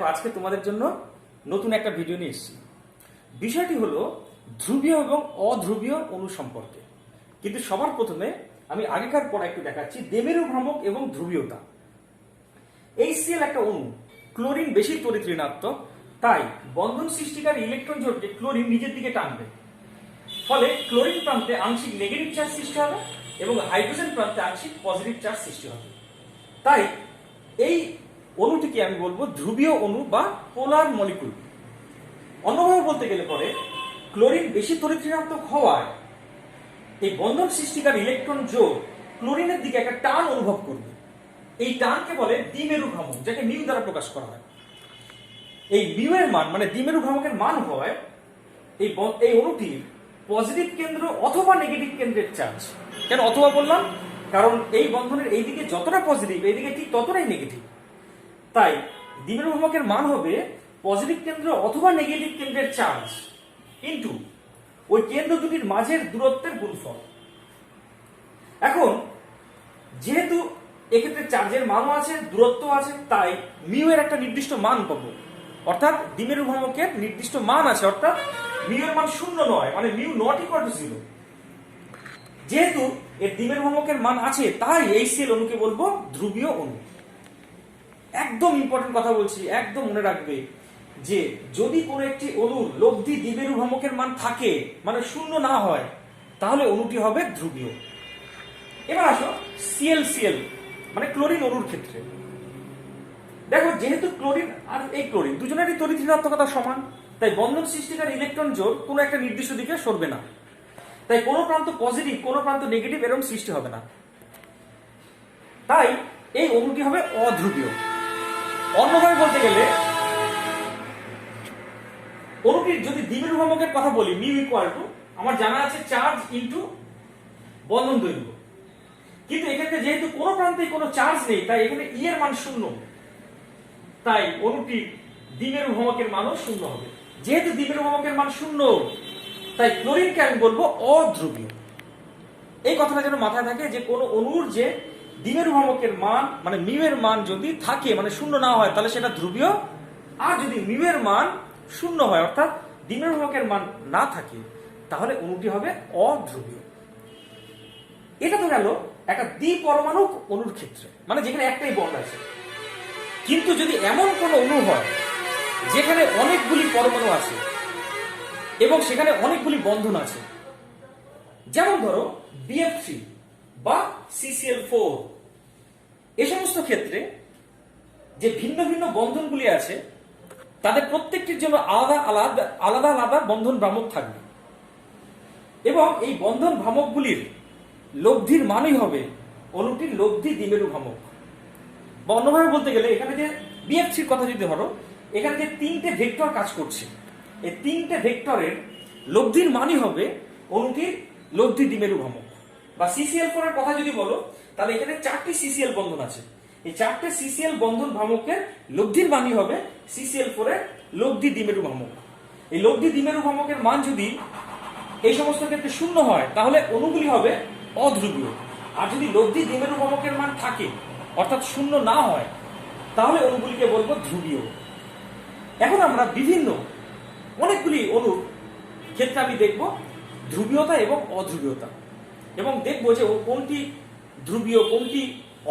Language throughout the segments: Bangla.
আজকে তোমাদের জন্য নতুন একটা ভিডিও নিয়ে এসেছি। বিষয়টি হলো ধ্রুবীয় এবং অধ্রুবীয় অণু সম্পর্কে। কিন্তু সবার প্রথমে আমি আগেকার পড়া একটু দেখাচ্ছি দ্বিমেরু ভ্রামক এবং ধ্রুবীয়তা। HCl একটা অণু, ক্লোরিন বেশি তড়িৎ ঋণাত্মক, তাই বন্ধন সৃষ্টিকারী ইলেকট্রন জোড়কে ক্লোরিন নিজের দিকে টানবে। ফলে ক্লোরিন প্রান্তে আংশিক নেগেটিভ চার্জ সৃষ্টি হবে এবং হাইড্রোজেন প্রান্তে আংশিক পজিটিভ চার্জ সৃষ্টি হবে। তাই এই অণুটিকে আমি বলবো ধ্রুবীয় অণু বা পোলার মলিকুল। অন্যভাবে বলতে গেলে পরে ক্লোরিন বেশি তড়িৎ ঋণাত্মক হওয়ায় এই বন্ধন সৃষ্টিকারী ইলেকট্রন জোড় ক্লোরিনের দিকে একটা টান অনুভব করবে। এই টানকে বলে দ্বিমেরু ভ্রামক, যাকে মিউ দ্বারা প্রকাশ করা হয়। এই মিউ এর মান মানে দ্বিমেরু ভ্রামকের মান হয় এই অণুটির পজিটিভ কেন্দ্র অথবা নেগেটিভ কেন্দ্রের চার্জ। কেন অথবা বললাম? কারণ এই বন্ধনের এইদিকে যতটা পজিটিভ এইদিকে ঠিক ততটাই নেগেটিভ। তাই দ্বিমেরু ভ্রামকের মান হবে পজিটিভ কেন্দ্র অথবা নেগেটিভ কেন্দ্রের চার্জ কিন্তু ওই কেন্দ্র দুটির মাঝের দূরত্বের গুণফল। এখন যেহেতু এক্ষেত্রে চার্জের মানও আছে, দূরত্ব আছে, তাই মিউ এর একটা নির্দিষ্ট মান পাবো। অর্থাৎ দ্বিমেরু ভ্রামকের নির্দিষ্ট মান আছে, অর্থাৎ মিউ এর মান 0 নয়, মানে মিউ নট ইকুয়াল টু 0। যেহেতু এর দ্বিমেরু ভ্রামকের মান আছে, তাই HCl অণুকে বলবো ধ্রুবীয় অণু। একদম ইম্পর্টেন্ট কথা বলছি, একদম মনে রাখবে যে যদি কোনো একটি অণুর লব্ধি দ্বিমেরু ভ্রামকের মান থাকে, মানে 0 না হয়, তাহলে অণুটি হবে ধ্রুবীয়। এবার আসো ClCl মানে ক্লোরিন অণুর ক্ষেত্রে। দেখো, যেহেতু ক্লোরিন আর এই ক্লোরিন দুজনেরই তড়িৎ ঋণাত্মকতা সমান, তাই বন্ধন সৃষ্টিকারী ইলেকট্রন জোড় কোনো একটা নির্দিষ্ট দিকে সরবে না। তাই কোনো প্রান্ত পজিটিভ কোনো প্রান্ত নেগেটিভ এরকম সৃষ্টি হবে না। তাই এই অণুটি হবে অধ্রুবীয়। অন্যভাবে বলতে গেলে অণুটির যদি দ্বিমেরু ভ্রামকের কথা বলি, মিউ ইকুয়াল টু আমার জানা আছে চার্জ ইনটু বন্ধন দৈর্ঘ্য। কিন্তু এক্ষেত্রে যেহেতু কোনো প্রান্তে কোনো চার্জ নেই, তাই এখানে ই এর মান 0। তাই অণুটির দ্বিমেরু ভ্রামকের মানও 0 হবে। যেহেতু দ্বিমেরু ভ্রামকের মান 0, তাই ক্লোরিনকে আমি বলবো অধ্রুবীয়। এই কথাটা যেন মাথায় থাকে যে কোনো অণুর যে দ্বিমেরু ভ্রামকের মান মানে মিউ এর মান যদি থাকে, মানে 0 না হয়, তাহলে সেটা ধ্রুবীয়। আর যদি মিউ এর মান 0 হয়, অর্থাৎ দ্বিমেরু ভ্রামকের মান না থাকে, তাহলে অণুটি হবে অধ্রুবীয়। এটা তো গেল একটা দ্বিপরমাণু অণুর ক্ষেত্রে, মানে যেখানে একটাই বন্ড আছে। কিন্তু যদি এমন কোন অণু হয় যেখানে অনেকগুলি পরমাণু আছে এবং সেখানে অনেকগুলি বন্ধন আছে, যেমন ধরো BF3 বা CCl4, এ সমস্ত ক্ষেত্রে যে ভিন্ন ভিন্ন বন্ধনগুলি আছে তাদের প্রত্যেকটির জন্য আলাদা আলাদা আলাদা আলাদা বন্ধন ভ্রামক থাকবে এবং এই বন্ধন ভ্রামকগুলির লব্ধির মানই হবে অণুটির লব্ধি দ্বিমেরু ভ্রামক। বা অন্যভাবে বলতে গেলে এখানে যে BF3 কথা যদি ধরো, এখানে যে 3টে ভেক্টর কাজ করছে, এই 3টে ভেক্টরের লব্ধির মানই হবে অণুটির লব্ধি দ্বিমেরু ভ্রামক। বা CCl4 এর কথা যদি বলো, তাহলে এখানে 4টি CCl বন্ধন আছে, এই 4টে CCl বন্ধন ভ্রামকের লব্ধির মানই হবে CCl4 এর লব্ধি দ্বিমেরু ভ্রামক। এই লব্ধি দ্বিমেরু ভ্রামকের মান যদি এই সমস্ত ক্ষেত্রে 0 হয়, তাহলে অণুগুলি হবে অধ্রুবীয়। আর যদি লব্ধি দ্বিমেরু ভ্রামকের মান থাকে, অর্থাৎ 0 না হয়, তাহলে অণুগুলিকে বলবো ধ্রুবীয়। এখন আমরা বিভিন্ন অনেকগুলি অণুর ক্ষেত্রে আমি দেখব ধ্রুবীয়তা এবং অধ্রুবীয়তা, এবং দেখবো যে কোনটি ধ্রুবীয়, কোনটি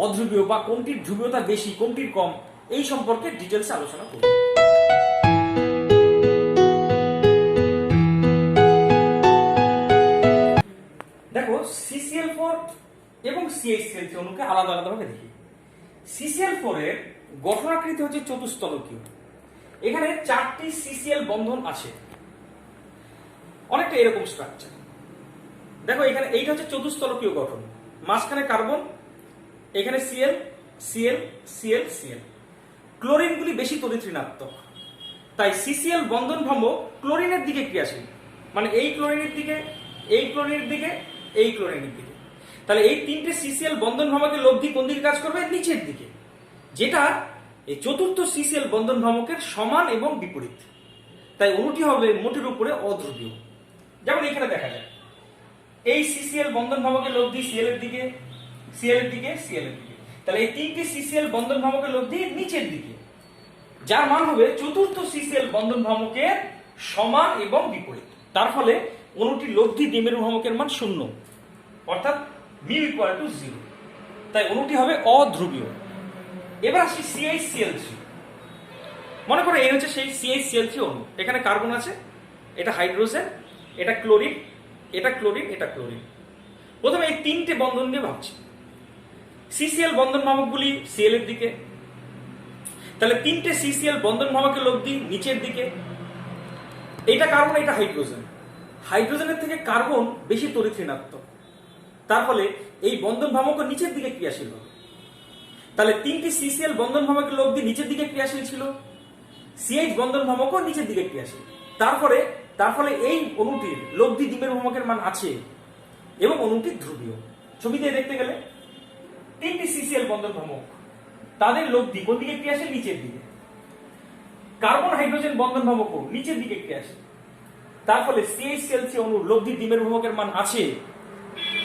অধ্রুবীয়, বা কোনটির ধ্রুবীয়তা বেশি, কোনটির কম, এই সম্পর্কে ডিটেলসে আলোচনা করব। দেখো, CCl4 এবং CH3 অণুকে আলাদা আলাদাভাবে দেখি। CCl4 এর গঠনাকৃতি হচ্ছে চতুস্তলকীয়। এখানে 4টি CCl বন্ধন আছে, অনেকটা এরকম স্ট্রাকচার। দেখো, এখানে এইটা হচ্ছে চতুস্তলকীয় গঠন, মাঝখানে কার্বন, এখানে Cl Cl Cl Cl। ক্লোরিনগুলি বেশি তড়িৎ ঋণাত্মক, তাই CCl বন্ধন ভ্রামক ক্লোরিনের দিকে ক্রিয়াশীল, মানে এই ক্লোরিনের দিকে, এই ক্লোরিনের দিকে, এই ক্লোরিনের দিকে। তাহলে এই 3টে CCl বন্ধন ভ্রামকের লব্ধি কোন দিকে কাজ করবে? নিচের দিকে, যেটা এই চতুর্থ CCl বন্ধন ভ্রামকের সমান এবং বিপরীত। তাই অণুটি হবে মোটের উপরে অধ্রুবীয়। যেমন এখানে দেখা যায় এই CCl বন্ধন ভ্রামকের লব্ধি Cl এর দিকে, Cl এর দিকে, Cl এর দিকে। তাহলে এই 3টি CCl বন্ধন ভ্রামকের লব্ধি নিচের দিকে, যার মান হবে চতুর্থ সিসিএল বন্ধন ভ্রামকের সমান এবং বিপরীত। তার ফলে অণুটির লব্ধি দ্বিমেরু ভ্রামকের মান 0, অর্থাৎ মিউ ইকুয়াল টু 0। তাই অণুটি হবে অধ্রুবীয়। এবার আসি CH-Cl3। মনে করো এই হচ্ছে সেই CH-Cl3 অণু। এখানে কার্বন আছে, এটা হাইড্রোজেন, এটা ক্লোরিন, এটা ক্লোরিন, এটা ক্লোরিন। প্রথমে এই তিনটে বন্ধন নিয়ে ভাবছি। CCl বন্ধন ভ্রামকগুলি Cl এর দিকে, তাহলে তিনটে CCl বন্ধন ভ্রামকের লব্ধি নিচের দিকে। এটা কার্বন, এটা হাইড্রোজেন। হাইড্রোজেনের থেকে কার্বন বেশি তড়িৎ ঋণাত্মক, তার ফলে এই বন্ধন ভ্রামক নিচের দিকে ক্রিয়াশীল হবে। তাহলে তিনটি CCl বন্ধন ভ্রামকের লব্ধি নিচের দিকে ক্রিয়াশীল ছিল, CH বন্ধন ভ্রামকও নিচের দিকে ক্রিয়াশীল। তার ফলে এই অণুটির লব্ধি দ্বিমেরু ভ্রামকের মান আছে এবং অণুটি ধ্রুবীয়। ছবিতে দেখতে গেলে তিনটি CCl বন্ধন ভ্রামক, তাদের লব্ধি কোন দিকে ক্রিয়াশীল? নিচের দিকে। কার্বন হাইড্রোজেন বন্ধন ভ্রামকও নিচের দিকে ক্রিয়াশীল। তার ফলে CH-Cl3 অণুর লব্ধি দ্বিমেরু ভ্রামকের মান আছে,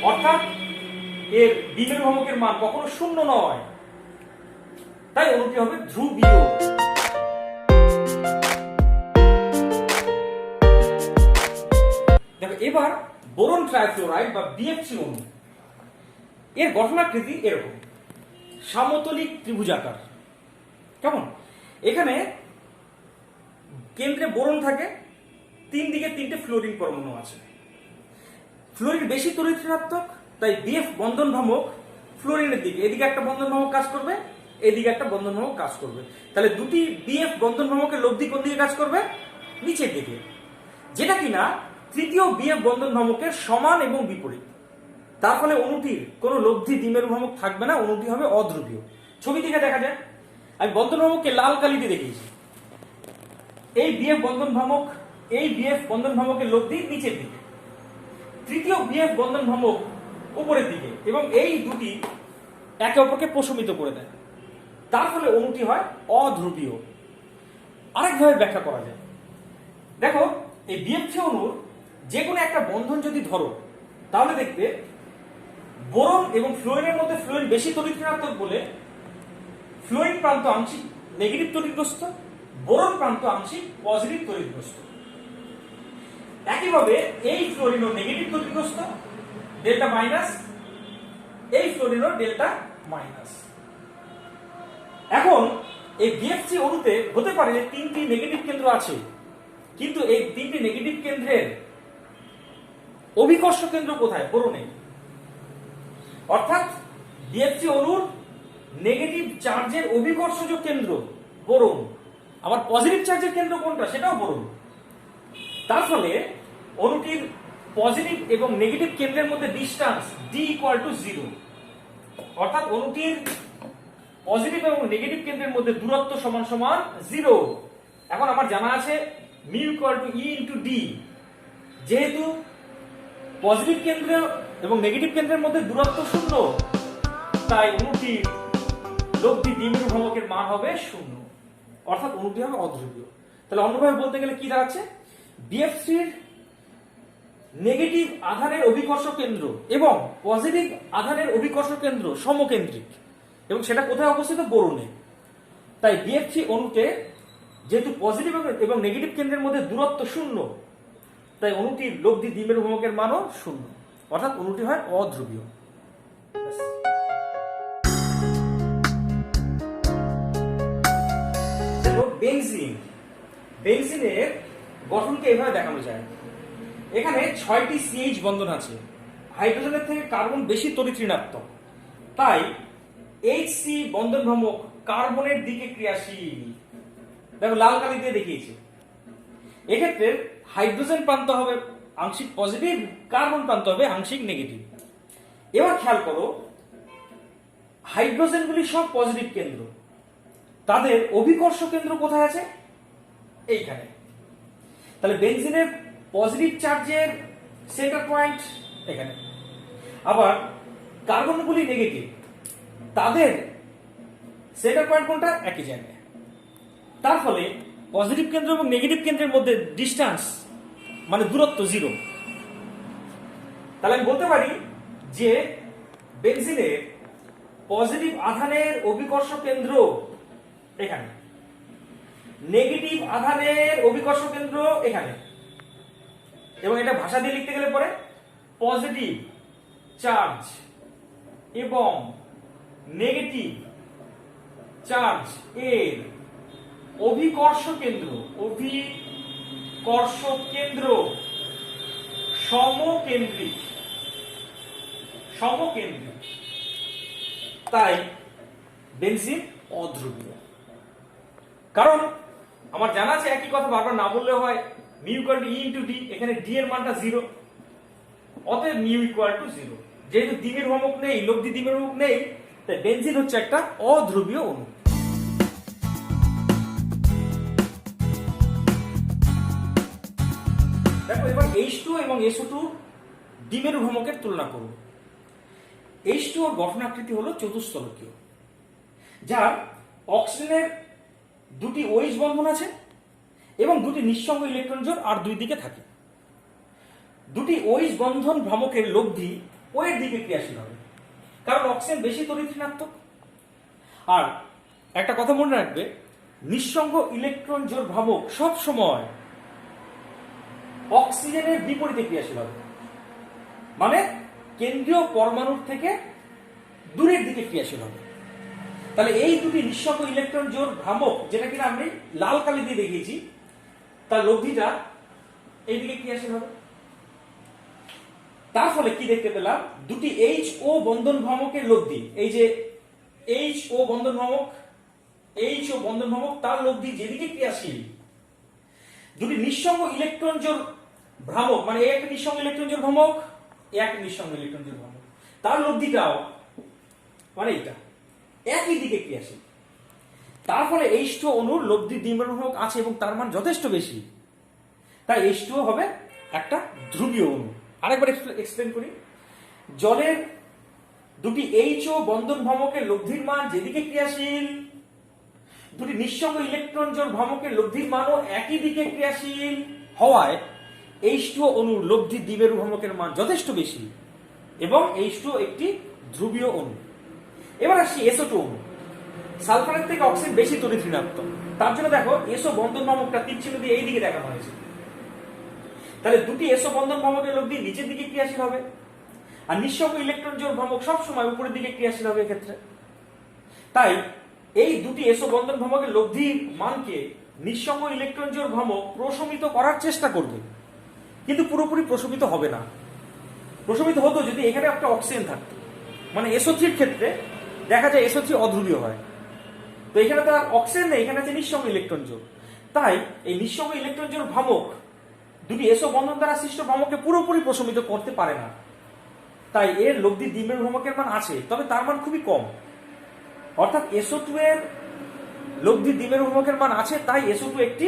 অর্থাৎ এর দ্বিমেরু ভ্রামকের মান কখনো 0 নয়। তাই অণুটি হবে ধ্রুবীয়। দেখো এবার বোরন ট্রাইফ্লোরাইড বা BF3 অণু, এর গঠনাকৃতি এরকম সমতলিক ত্রিভুজাকার। কেমন? এখানে কেন্দ্রে বোরন থাকে, তিন দিকে তিনটে ফ্লোরিন পরমাণু আছে। ফ্লোরিন বেশি তড়িৎ ঋণাত্মক, তাই BF বন্ধন ভ্রামক ফ্লোরিনের দিকে, এদিকে একটা বন্ধন ভ্রামক কাজ করবে, এদিকে একটা বন্ধন ভ্রামক কাজ করবে। তাহলে দুটি BF বন্ধন ভ্রামকের লব্ধি কোন দিকে কাজ করবে? নিচের দিকে, যেটা কিনা তৃতীয় BF বন্ধন ভ্রামকের সমান এবং বিপরীত। তার ফলে অণুটির কোনো লব্ধি দ্বিমেরু ভ্রামক থাকবে না, অণুটি হবে অধ্রুবীয়। ছবি থেকে দেখা যায়, আমি বন্ধন ভ্রামককে লাল কালি দিয়ে দেখিয়েছি। এই BF বন্ধন ভ্রামক, এই BF বন্ধন ভ্রামকের লব্ধি নিচের দিকে, তৃতীয় BF বন্ধন ভ্রামক উপরের দিকে, এবং এই দুটি একে অপরকে প্রশমিত করে দেয়। তার ফলে অণুটি হয় অধ্রুবীয়। আরেকভাবে ব্যাখ্যা করা যায়। দেখো এই BF3 অণুর যে কোনো একটা বন্ধন যদি ধরো, তাহলে দেখবে বোরন এবং ফ্লোরিনের মধ্যে ফ্লোরিন বেশি তড়িৎ ঋণাত্মক বলে ফ্লোরিন প্রান্ত আংশিক নেগেটিভ তড়িৎগ্রস্ত, বোরন প্রান্ত আংশিক পজিটিভ তড়িৎগ্রস্ত। একইভাবে এই ফ্লোরিনও নেগেটিভ তড়িৎগ্রস্ত, ডেল্টা মাইনাস, এই ফ্লোরিনও ডেল্টা মাইনাস। এখন এই BF3 অণুতে হতে পারে যে তিনটি নেগেটিভ কেন্দ্র আছে, কিন্তু এই তিনটি নেগেটিভ কেন্দ্রের অভিকর্ষ কেন্দ্র কোথায়? বোরনে। অর্থাৎ BF3 অণুর নেগেটিভ চার্জের অভিকর্ষজ কেন্দ্র বোরন, আবার পজিটিভ চার্জের কেন্দ্র কোনটা? সেটাও বোরন। তার ফলে অণুটির পজিটিভ এবং নেগেটিভ কেন্দ্রের মধ্যে ডিসটেন্স D = 0, অর্থাৎ অণুটির পজিটিভ এবং নেগেটিভ কেন্দ্রের মধ্যে দূরত্ব সমান সমান 0। এখন আমার জানা আছে মিউ = E × D। যেহেতু পজিটিভ কেন্দ্র এবং নেগেটিভ কেন্দ্রের মধ্যে দূরত্ব 0, তাই অণুটির লব্ধি দ্বিমেরু ভ্রামকের মান হবে 0, অর্থাৎ অণুটি হবে অধ্রুবীয়। তাহলে অন্যভাবে বলতে গেলে কি দাঁড়াচ্ছে? BF3 নেগেটিভ আধানের অভিকর্ষ কেন্দ্র এবং পজিটিভ আধানের অভিকর্ষ কেন্দ্র সমকেন্দ্রিক, এবং সেটা কোথায় অবস্থিত? বোরনে। তাই BF3 অণুতে যেহেতু পজিটিভ এবং নেগেটিভ কেন্দ্রের মধ্যে দূরত্ব 0, তাই অণুটির লব্ধি দ্বিমেরু ভ্রামকের মানও 0, অর্থাৎ অণুটি হয় অধ্রুবীয়। বেনজিন, বেনজিনের গঠনকে এভাবে দেখানো যায়। এখানে 6টি CH বন্ধন আছে, হাইড্রোজেনের থেকে কার্বন বেশি তড়িৎ ঋণাত্মক, তাই HC বন্ধন ভ্রামক কার্বনের দিকে ক্রিয়াশীল। দেখো লাল কালি দিয়ে দেখিয়েছি। এক্ষেত্রে হাইড্রোজেন প্রান্ত হবে আংশিক পজিটিভ, কার্বন প্রান্ত হবে আংশিক নেগেটিভ। এবার খেয়াল করো, হাইড্রোজেনগুলি সব পজিটিভ কেন্দ্র, তাদের অভিকর্ষ কেন্দ্র কোথায় আছে? এইখানে। তাহলে বেনজিনের পজিটিভ চার্জের সেন্টার পয়েন্ট এখানে। আবার কার্বনগুলি নেগেটিভ, তাদের সেন্টার পয়েন্ট কোনটা? একই জায়গায়। তার ফলে পজিটিভ কেন্দ্র এবং নেগেটিভ কেন্দ্রের মধ্যে ডিসটেন্স মানে দূরত্ব 0। তাহলে আমি বলতে পারি যে বেনজিনের পজিটিভ আধানের অভিকর্ষ কেন্দ্র এখানে, নেগেটিভ আধানের অভিকর্ষ কেন্দ্র এখানে, এবং এটা ভাষা দিয়ে লিখতে গেলে পরে পজিটিভ চার্জ এবং নেগেটিভ চার্জ এর অভিকর্ষ কেন্দ্র সমকেন্দ্রিক। তাই বেনজিন অধ্রুবীয়। কারণ আমার জানা আছে একই কথা বারবার না বললে হয়, mu equal to E into D, এখানে ডি এর মানটা 0, অতএব মিউ ইকুয়াল টু 0। যেহেতু দ্বিমেরু ভ্রামক নেই, লব্ধি দ্বিমেরু ভ্রামক নেই, তাই বেনজিন হচ্ছে একটা অধ্রুবীয় অণু। দেখো এবার H2 এবং SO2 দ্বিমেরু ভ্রামকের তুলনা করব। H2 এর গঠন আকৃতি হলো চতুস্তলকীয়, যার অক্সিজেনের দুটি OH বন্ধন আছে এবং দুটি নিঃসঙ্গ ইলেকট্রন জোড় আর দুই দিকে থাকে। দুটি OH বন্ধন ভ্রামকের লব্ধি O এর দিকে ক্রিয়াশীল হবে, কারণ অক্সিজেন বেশি তড়িৎ ঋণাত্মক। আর একটা কথা মনে রাখবে, নিঃসঙ্গ ইলেকট্রন জোড় ভ্রামক সব সময় অক্সিজেনের বিপরীতে ক্রিয়াশীল হবে, মানে কেন্দ্রীয় পরমাণুর থেকে দূরের দিকে ক্রিয়াশীল হবে। তাহলে এই দুটি নিঃসঙ্গ ইলেকট্রন জোড় ভ্রামক, যেটা কিনা আমি লাল কালি দিয়ে দেখিয়েছি, তার লব্ধিটা এইদিকে ক্রিয়াশীল হবে। তার ফলে কি দেখতে পেলাম, দুটি HO বন্ধন ভ্রামকের লব্ধি, এই যে HO বন্ধন ভ্রামক তার লব্ধি যেদিকে ক্রিয়াশীল, দুটি নিঃসঙ্গ ইলেকট্রন জোড় ভ্রামক, মানে এক নিঃসঙ্গ ইলেকট্রন জোড় ভ্রামক, এক নিঃসঙ্গ ইলেকট্রন জোড় ভ্রামক, তার লব্ধিটাও মানে এটা একই দিকে ক্রিয়াশীল। তার ফলে H2 অণুর লব্ধি দ্বিমেরু ভ্রামক আছে এবং তার মান যথেষ্ট বেশি, তাই H2 হবে একটা ধ্রুবীয় অণু। আরেকবার এক্সপ্লেন করি। জলের দুটি HO বন্ধন ভ্রামকের লব্ধির মান যেদিকে ক্রিয়াশীল, দুটি নিঃসঙ্গ ইলেকট্রন জোড় ভ্রামকের লব্ধির মানও একই দিকে ক্রিয়াশীল হওয়ায় H2 অণুর লব্ধি দ্বিমেরু ভ্রামকের মান যথেষ্ট বেশি এবং H2 একটি ধ্রুবীয় অণু। এবার আসছি SO2 অণু। সালফারের থেকে অক্সিজেন বেশি তড়িৎ ঋণাত্মক, তার জন্য দেখো SO বন্ধন ভ্রামকটা তীর চিহ্ন দিয়ে এই দিকে দেখানো হয়েছে। তাহলে দুটি SO বন্ধন ভ্রামকের লব্ধি নিচের দিকে ক্রিয়াশীল হবে, আর নিঃসঙ্গ ইলেকট্রন জোড় ভ্রামক সবসময় উপরের দিকে ক্রিয়াশীল হবে এক্ষেত্রে। তাই এই দুটি SO বন্ধন ভ্রামকের লব্ধির মানকে নিঃসঙ্গ ইলেকট্রন জোড় ভ্রামক প্রশমিত করার চেষ্টা করবে, কিন্তু পুরোপুরি প্রশমিত হবে না। প্রশমিত হতো যদি এখানে একটা অক্সিজেন থাকতো, মানে SO3 এর ক্ষেত্রে দেখা যায় SO3 অধ্রুবীয় হয়, তো এখানে তো আর অক্সিজেন নেই, এখানে আছে নিঃসঙ্গ ইলেকট্রন জোড়। তাই এই নিঃসঙ্গ ইলেকট্রন জোড় ভ্রামক দুটি SO বন্ধন দ্বারা সৃষ্ট ভ্রামককে পুরোপুরি প্রশমিত করতে পারে না। তাই এর লব্ধি দ্বিমেরু ভ্রামকের মান আছে, তবে তার মান খুবই কম। অর্থাৎ SO2 এর লব্ধি দ্বিমেরু ভ্রামকের মান আছে, তাই SO2 একটি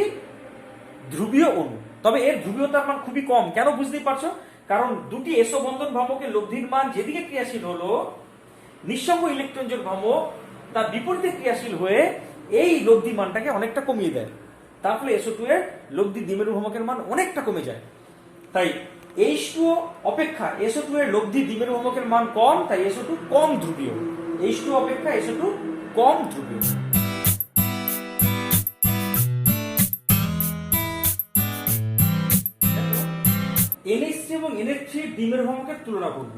ধ্রুবীয় অণু, তবে এর ধ্রুবীয়তার মান খুবই কম। কেন বুঝতেই পারছো, কারণ দুটি SO বন্ধন ভ্রামকের লব্ধির মান যেদিকে ক্রিয়াশীল হলো, নিঃসঙ্গ ইলেকট্রন জোড় ভ্রামক তার বিপরীতে ক্রিয়াশীল হয়ে এই লব্ধি মানটাকে অনেকটা কমিয়ে দেয়। তার ফলে SO2 এর লব্ধি দ্বিমেরু ভ্রামকের মান অনেকটা কমে যায়। তাই H2O অপেক্ষা SO2 এর লব্ধি দ্বিমেরু ভ্রামকের মান কম, তাই SO2 কম ধ্রুবীয়। H2 অপেক্ষা SO2 কম ধ্রুবীয়। NH3 এবং NH3 এর দ্বিমেরু ভ্রামকের তুলনা করব।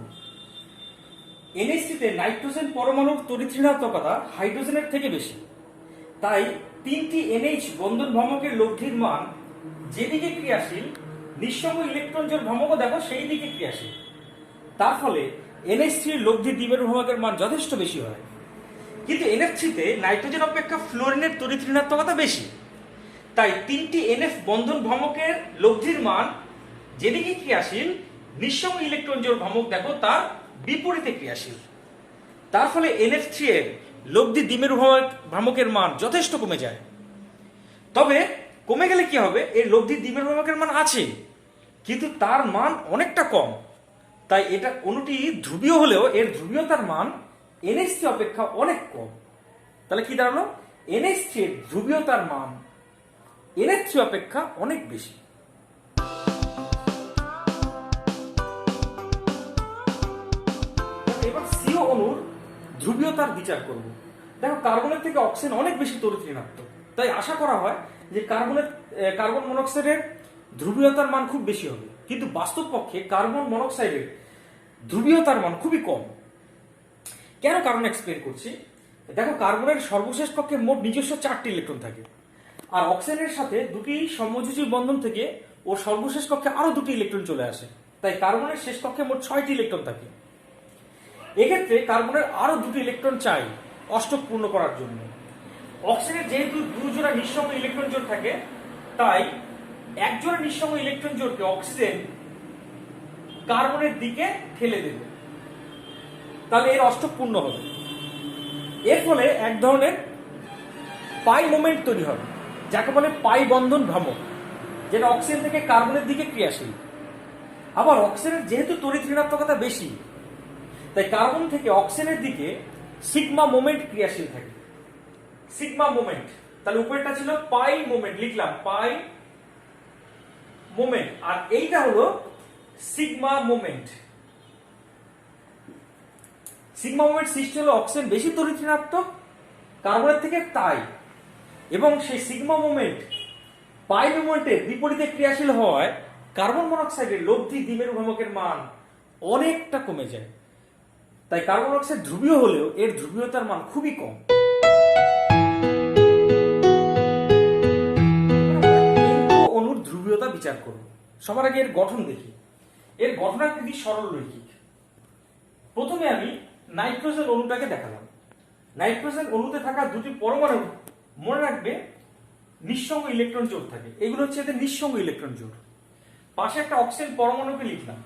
NH3 তে নাইট্রোজেন পরমাণুর তড়িৎ ঋণাত্মকতা হাইড্রোজেনের থেকে বেশি, তাই তিনটি NH বন্ধন ভ্রামকের লব্ধির মান যেদিকে ক্রিয়াশীল, নিঃসঙ্গ ইলেকট্রন জোড় ভ্রামকও দেখো সেই দিকে ক্রিয়াশীল। তার ফলে NH3 এর লব্ধি দ্বিমেরু ভ্রামকের মান যথেষ্ট বেশি হয়। কিন্তু NF3 তে নাইট্রোজেন অপেক্ষা ফ্লোরিনের তড়িৎ ঋণাত্মকতা বেশি, তাই তিনটি NF বন্ধন ভ্রামকের লব্ধির মান যেদিকে ক্রিয়াশীল, নিঃসঙ্গ ইলেকট্রন জোড় ভ্রামক দেখো তার বিপরীতে ক্রিয়াশীল। তার ফলে NF3 এর লব্ধি দ্বিমেরু ভ্রামকের মান যথেষ্ট কমে যায়। তবে কমে গেলে কি হবে, এর লব্ধি দ্বিমেরু ভ্রামকের মান আছে, কিন্তু তার মান অনেকটা কম। তাই এটা অণুটি ধ্রুবীয় হলেও এর ধ্রুবীয়তার মান NH3 অপেক্ষা অনেক কম। তাহলে কি দাঁড়ালো, NH3 এর ধ্রুবীয়তার মান NH3 অপেক্ষা অনেক বেশি। এবার CO অণুর ধ্রুবীয়তার বিচার করব। দেখো কার্বনের থেকে অক্সিজেন অনেক বেশি তড়িৎ ঋণাত্মক, তাই আশা করা হয় যে কার্বন মনোক্সাইডের ধ্রুবীয়তার মান খুব বেশি হবে, কিন্তু বাস্তব পক্ষে কার্বন মনোক্সাইডের ধ্রুবীয়তার মান খুবই কম। কেন কারণ এক্সপ্লেন করছি। দেখো, কার্বনের সর্বশেষ কক্ষে মোট নিজস্ব 4টি ইলেকট্রন থাকে, আর অক্সিজেনের সাথে দুটি সমযোজী বন্ধন থেকে ওর সর্বশেষ কক্ষে আরো 2টি ইলেকট্রন চলে আসে। তাই কার্বনের শেষ কক্ষে মোট 6টি ইলেকট্রন থাকে। এক্ষেত্রে কার্বনের আরো 2টি ইলেকট্রন চাই অষ্টক পূর্ণ করার জন্য। অক্সিজেনের যেহেতু 2 জোড়া নিঃসঙ্গ ইলেকট্রন জোড় থাকে, তাই এক জোড়া নিঃসঙ্গ ইলেকট্রন জোড়কে অক্সিজেন কার্বনের দিকে ঠেলে দেবে, তাহলে এর অষ্টক পূর্ণ হবে। এর ফলে এক ধরনের পাই মোমেন্ট তৈরি হবে, যাকে বলে পাই বন্ধন ভ্রামক, যেটা অক্সিজেন থেকে কার্বনের দিকে ক্রিয়াশীল। আবার অক্সিজেনের যেহেতু তড়িৎ ঋণাত্মকতা বেশি, তাই কার্বন থেকে অক্সিজেনের দিকে সিগমা মোমেন্ট ক্রিয়াশীল থাকে। সিগমা মোমেন্ট, তাহলে উপরেরটা ছিল পাই মোমেন্ট, লিখলাম পাই মোমেন্ট, আর এইটা হলো সিগমা মোমেন্ট। সিগমা মোমেন্ট সৃষ্টি হলো অক্সিজেন বেশি তড়িৎ ঋণাত্মক কার্বনের থেকে, তাই এবং সেই সিগমা মোমেন্ট পাই মোমেন্টের বিপরীতে ক্রিয়াশীল হওয়ায় কার্বন মনোক্সাইডের লব্ধি দ্বিমেরু ভ্রামকের মান অনেকটা কমে যায়। তাই কার্বন মনোক্সাইড ধ্রুবীয় হলেও এর ধ্রুবীয়তার মান খুবই কম। অণুর ধ্রুবীয়তা বিচার করব। সবার আগে এর গঠন দেখি। এর গঠনাকৃতি সরল রৈখিক। প্রথমে আমি নাইট্রোজেন অণুটাকে দেখালাম। নাইট্রোজেন অণুতে থাকা 2টি পরমাণু, মনে রাখবে, নিঃসঙ্গ ইলেকট্রন জোড় থাকে। এগুলো হচ্ছে এদের নিঃসঙ্গ ইলেকট্রন জোড়। পাশে একটা অক্সিজেন পরমাণুকে লিখলাম।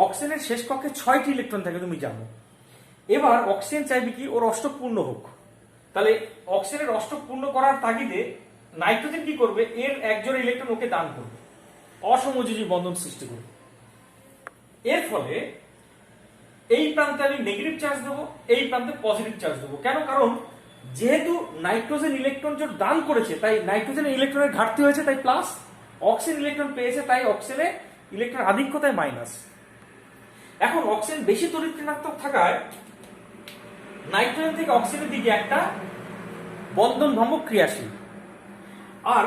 অক্সিজেনের শেষ কক্ষে 6টি ইলেকট্রন থাকে, তুমি জানো। এবার অক্সিজেন চাইবে কি ওর অষ্টক পূর্ণ হোক। তাহলে অক্সিজেনের অষ্টক পূর্ণ করার তাগিদে নাইট্রোজেন কি করবে, এর এক জোড়া ইলেকট্রন ওকে দান করবে, অসমযোজী বন্ধন সৃষ্টি করবে। এর ফলে এই প্রান্তে আমি নেগেটিভ চার্জ দেবো, এই প্রান্তে পজিটিভ চার্জ দেবো। কেন? কারণ যেহেতু নাইট্রোজেন ইলেকট্রন জোড় দান করেছে, তাই নাইট্রোজেন ইলেকট্রনের ঘাটতি হয়েছে, তাই প্লাস। অক্সিজেন ইলেকট্রন পেয়েছে, তাই অক্সিজেনে ইলেকট্রন আধিক্য, তাই মাইনাস। এখন অক্সিজেন বেশি তড়িৎ ঋণাত্মক থাকায় নাইট্রোজেন থেকে অক্সিজেনের দিকে একটা বন্ধন ভ্রামক ক্রিয়াশীল, আর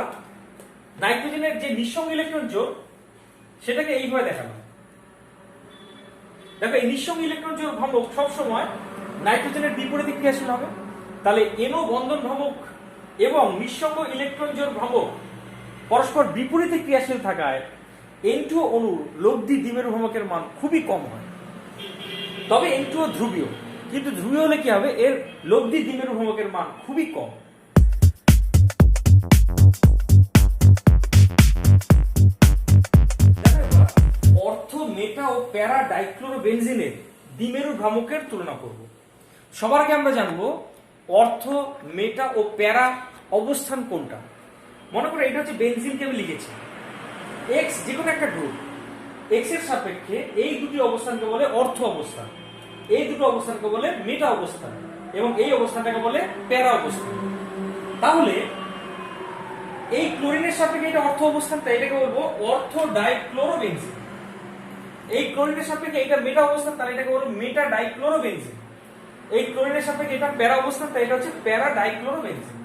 নাইট্রোজেনের যে নিঃসঙ্গ ইলেকট্রন জোড় সেটাকে এইভাবে দেখানো। দেখো, এই নিঃসঙ্গ ইলেকট্রন জোড় ভ্রামক সবসময় নাইট্রোজেনের বিপরীতে ক্রিয়াশীল হবে। তাহলে এনও বন্ধন ভ্রামক এবং নিঃসঙ্গ ইলেকট্রন জোড় ভ্রামক পরস্পর বিপরীতে ক্রিয়াশীল থাকায় N2O অণুর লব্ধি দ্বিমেরু ভ্রামকের মান খুবই কম হয়। তবে N2O ধ্রুবীয়, কিন্তু ধ্রুবীয় হলে কি হবে, এর লব্ধি দ্বিমেরু ভ্রামকের মান খুবই কম। অর্থ, মেটা ও প্যারা ডাইক্লোরোবেনজিনের দ্বিমেরু ভ্রামকের তুলনা করব। সবার আগে আমরা জানবো অর্থ, মেটা ও প্যারা অবস্থান কোনটা। মনে করো এটা হচ্ছে বেনজিনকে আমি লিখেছি। এক্স যে কোনো একটা গ্রুপ, এক্স এর সাপেক্ষে এই 2টি অবস্থানকে বলে অর্থ অবস্থান, এই দুটো অবস্থানকে বলে মেটা অবস্থান, এবং এই অবস্থানটাকে বলে প্যারা অবস্থান। তাহলে এই ক্লোরিনের সাপেক্ষে এটা অর্থ অবস্থান, তাই এটাকে বলবো অর্থ ডাইক্লোরোবেনজিন। এই ক্লোরিনের সাপেক্ষে এটা মেটা অবস্থান, তাই এটাকে বলবো মেটা ডাইক্লোরোবেনজিন। এই ক্লোরিনের সাপেক্ষে এটা প্যারা অবস্থান, তাই এটা হচ্ছে প্যারা ডাইক্লোরোবেনজিন।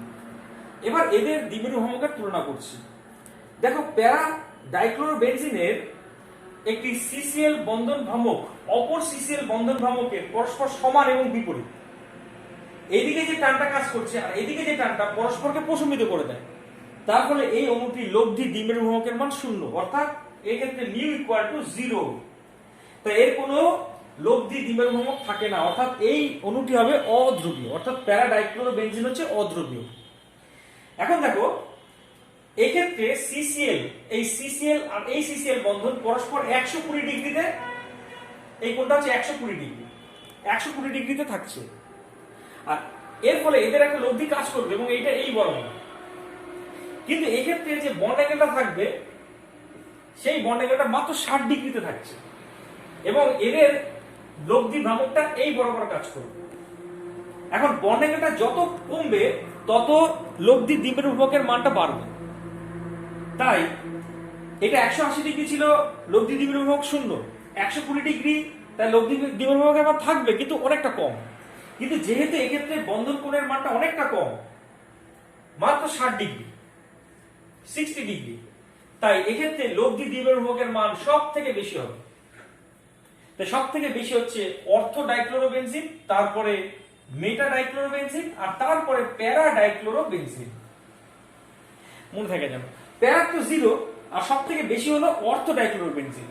এবার এদের দ্বিমেরু ভ্রামকের তুলনা করছি। দেখো, প্যারা ডাইক্লোরোবেনজিনের একটি সিসিএল বন্ধন ভ্রামক অপর সিসিএল বন্ধন ভ্রামকের পরস্পর সমান এবং বিপরীত। এইদিকে যে টানটা কাজ করছে আর এইদিকে যে টানটা পরস্পরকে প্রশমিত করে দেয়, তার ফলে এই অণুটির লব্ধি দ্বিমেরু ভ্রামকের মান 0, অর্থাৎ এই ক্ষেত্রে মিউ ইকুয়াল টু 0। তো এর কোনো লব্ধি দ্বিমেরু ভ্রামক থাকে না, অর্থাৎ এই অণুটি হবে অধ্রুবীয়, অর্থাৎ প্যারা ডাইক্লোরোবেনজিন হচ্ছে অধ্রুবীয়। এখন দেখো, এক্ষেত্রে সিসিএল, এই সিসিএল আর এই সিসিএল বন্ধন পরস্পর 120 ডিগ্রিতে, এই কোণটা হচ্ছে 120 ডিগ্রি, 120 ডিগ্রিতে থাকছে। আর এর ফলে এদের একটা লব্ধি কাজ করবে এবং এইটা এই বরাবর। কিন্তু এক্ষেত্রে যে বন্ড অ্যাঙ্গেলটা থাকবে, সেই বন্ড অ্যাঙ্গেলটা মাত্র 60 ডিগ্রিতে থাকছে, এবং এদের লব্ধি ভ্রামকটা এই বরাবর কাজ করবে। এখন বন্ড অ্যাঙ্গেলটা যত কমবে তত লব্ধি দ্বিমেরু ভ্রামকের মানটা বাড়বে। তাই এটা 180 ডিগ্রি ছিল, লব্ধি দ্বিমেরু ভ্রামক 0। 120 ডিগ্রি, তাই লব্ধি দ্বিমেরু ভ্রামকের মান থাকবে কিন্তু অনেকটা কম। কিন্তু যেহেতু এক্ষেত্রে বন্ধন কোণের মানটা অনেকটা কম, মাত্র 60°, 60°। তাই এক্ষেত্রে লব্ধি দ্বিমেরুভকের মান সব থেকে বেশি হবে। তাই সব থেকে বেশি হচ্ছে অর্থো ডাইক্লোরোবেনজিন, তারপরে মেটা ডাইক্লোরোবেনজিন, আর তারপরে প্যারা ডাইক্লোরোবেনজিন। মনে থাকে যেন প্যারা তো 0, আর সব থেকে বেশি হলো অর্থো ডাইক্লোরোবেনজিন।